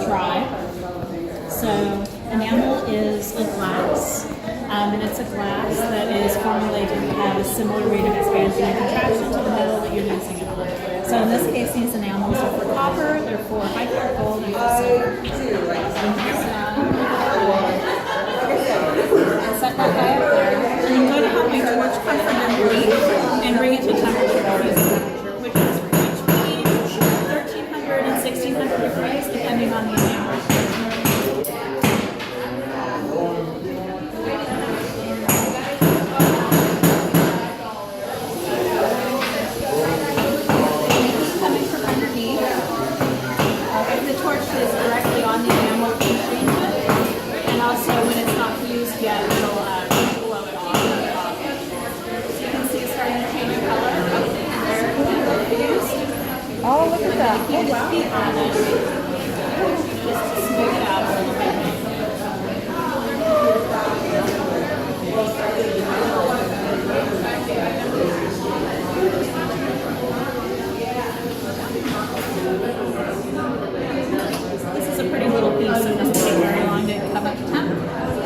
dry. So enamel is a glass, and it's a glass that is formulated to have a similar rate of expansion and contraction to the metal that you're using it on. So in this case, these enamels are for copper, they're for high pure gold, and for silver. And set that guy up there, and I'm going to have my torch come from underneath and bring it to temperature, which is between 1300 and 1600 degrees, depending on the enamel. Oh, look at that. Oh, wow. Just to smooth it out a little bit. This is a pretty little piece, so it doesn't take very long to come up to temp.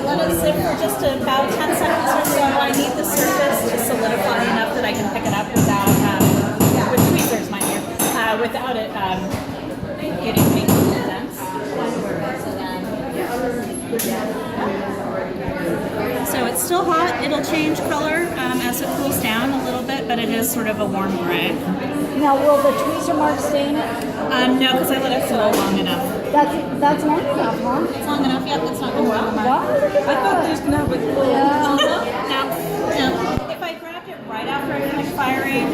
Let it sit for just about 10 seconds or so. I need the surface to solidify enough that I can pick it up without, with tweezers, mind you. Without it getting too dense. So it's still hot. It'll change color as it cools down a little bit, but it is sort of a warm gray. Now, will the tweezer mark stain it? No, because I let it sit long enough. That's long enough, huh? It's long enough. Yep, it's not going to Wow, look at that. I thought there's no big clue. Yeah. Now, if I grabbed it right after I finished firing,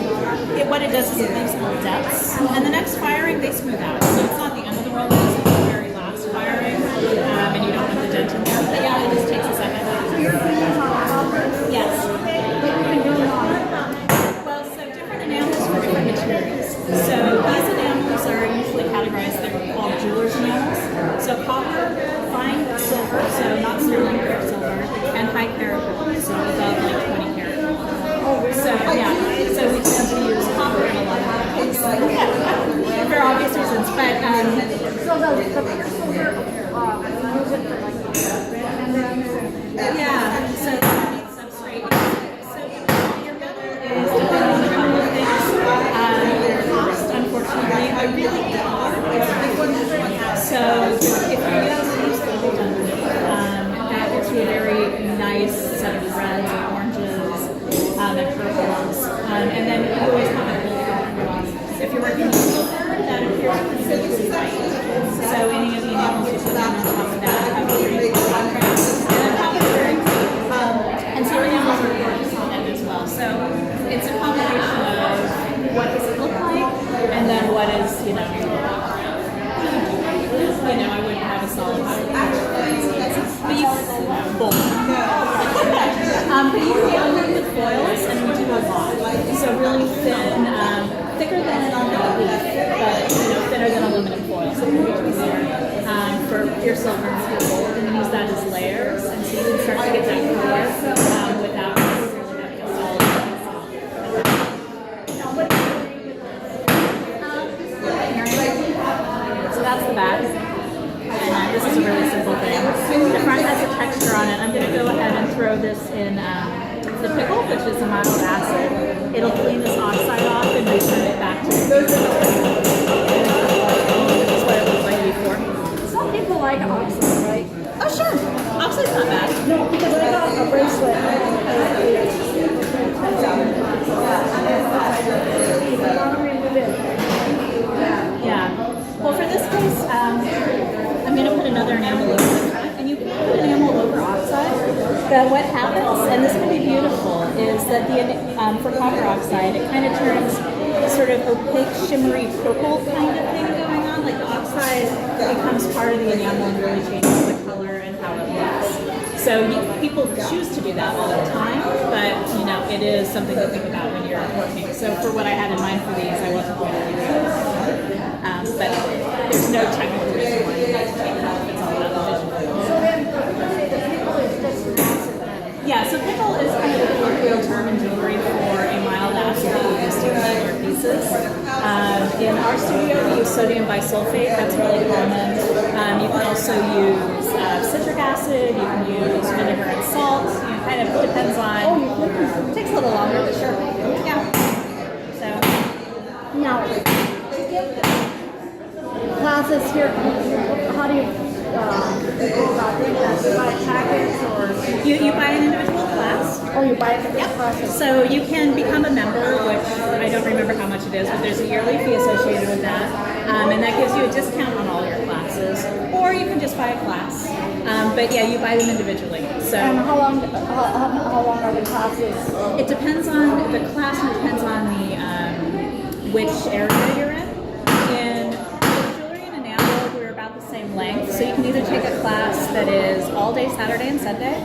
what it does is it leaves little depths. And the next firing, they smooth out. So it's not the end of the world. It's the very last firing, and you don't have the dent in there. But yeah, it just takes a second. Yes. Well, so different enamels for different materials. So these enamels are usually categorized, they're called jeweler's enamels. So copper, fine silver, so not sterling pure silver, and high carat gold, so above like 20 karat gold. So yeah, so we tend to use copper in a lot of things. For obvious reasons, but So the pure silver, use it for like, and then yeah, so underneath substrate. So your metal is depending on a couple of things. Cost, unfortunately, are really hard. So if you use the gold underneath, that gives you a very nice set of reds and oranges and purples. And then you always have a really good body. If you're working with silver, that appears pretty white. So any of the enamels you put on top of that have a pretty good contrast. And so enamels are gorgeous on it as well. So it's a combination of what does it look like, and then what is, I wouldn't have a solid body. But you both. But you can get them with foils, and we do a lot. So really thin, thicker than an leaf, but thinner than aluminum foil. So we do there for pure silver and pure gold, and use that as layers, and so you can start to get that color without necessarily having a solid. So that's the back. And this is a really simple thing. The front has a texture on it. I'm going to go ahead and throw this in the pickle, which is a mild acid. It'll clean this oxide off and return it back to the pickle. This is what it looked like before. some people like oxide, right? Oh, sure. Oxide's not bad. No, because I got a bracelet. Yeah. Well, for this case, I'm going to put another enamel over the front, and you can put enamel over oxide. But what happens, and this can be beautiful, is that for copper oxide, it kind of turns sort of opaque, shimmery purple kind of thing going on. Like the oxide becomes part of the enamel and really changes the color and how it looks. So people choose to do that all the time, but it is something to think about when you're working. So for what I had in mind for these, I wasn't going to do that. But there's no technical reason why you have to take it off. It's all about the visual. So then, the pickle is just acid then. Yeah, so pickle is kind of a colloquial term in jewelry for a mild acid that we use to clean your pieces. In our our studio, we use sodium bisulfate. That's really common. You can also use citric acid. You can use vinegar and salt. It kind of depends on. It takes a little longer, but sure. Yeah. So Now, classes here, how do you go about doing that? Do you buy packets or? you buy an individual class. Oh, you buy it for classes? So you can become a member, which I don't remember how much it is, but there's a yearly fee associated with that. And that gives you a discount on all your classes. Or you can just buy a class. But yeah, you buy them individually. So And how long are the classes? it depends on the class and it depends on the which area you're in. In jewelry and enamel, we're about the same length. So you can either take a class that is all day Saturday and Sunday,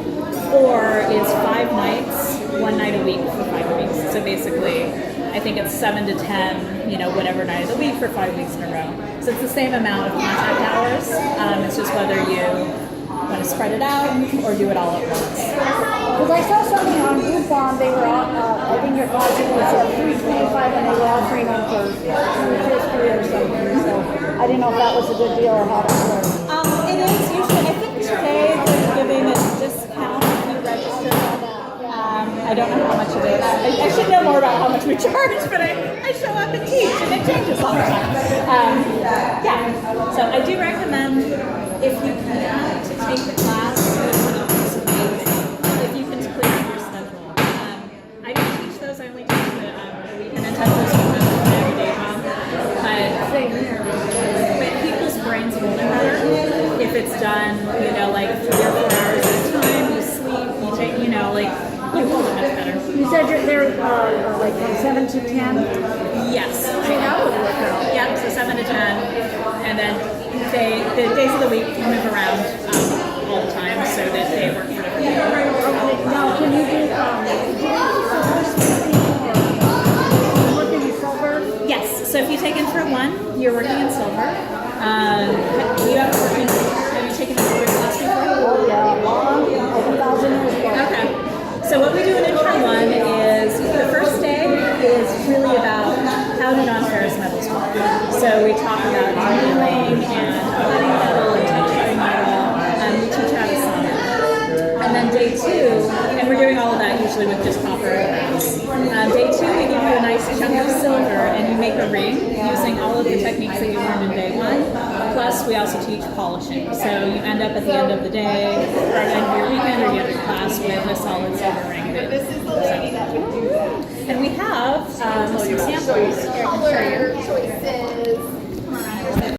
or is 5 nights, 1 night a week for 5 weeks. So basically, I think it's 7 to 10, whatever night of the week for 5 weeks in a row. So it's the same amount of contact hours. It's just whether you want to spread it out or do it all at once. Because I saw something on Groupon, they were, I think your classes was $325 and they were offering them for $250 or something. So I didn't know if that was a good deal or how that worked. It is usually, I think today they're giving a discount if you register. I don't know how much it is. I should know more about how much we charge, but I show up and teach and it changes all the time. Yeah, so I do recommend if you can to take the class if you can clear your schedule. I don't teach those, I only teach the weekend intensives because it's an everyday job. But people's brains will learn better if it's done, like 3 or 4 hours at a time. You sleep, you take, you hold it much better. You said they're like from 7 to 10? Yes. That would work out. Yep, so 7 to 10. And then the days of the week move around all the time so that they work for different people. Okay, now can you work in silver? Yes, so if you take Intro 1, you're working in silver. Have you taken a silver class before? Oh yeah, long, like 1,000 years ago. Okay. So what we do in Intro 1 is the first day is really about how do non-ferrous metals work. So we talk about annealing and cutting metal and texturing metal, and we teach how to solder. And then day 2, and we're doing all of that usually with just copper and brass. Day 2, we give you a nice chunk of silver and you make a ring using all of the techniques that you learned in day 1. Plus, we also teach polishing. So you end up at the end of the day, or at the end of your weekend or the end of class with a solid silver ring. And we have some samples here I can show you.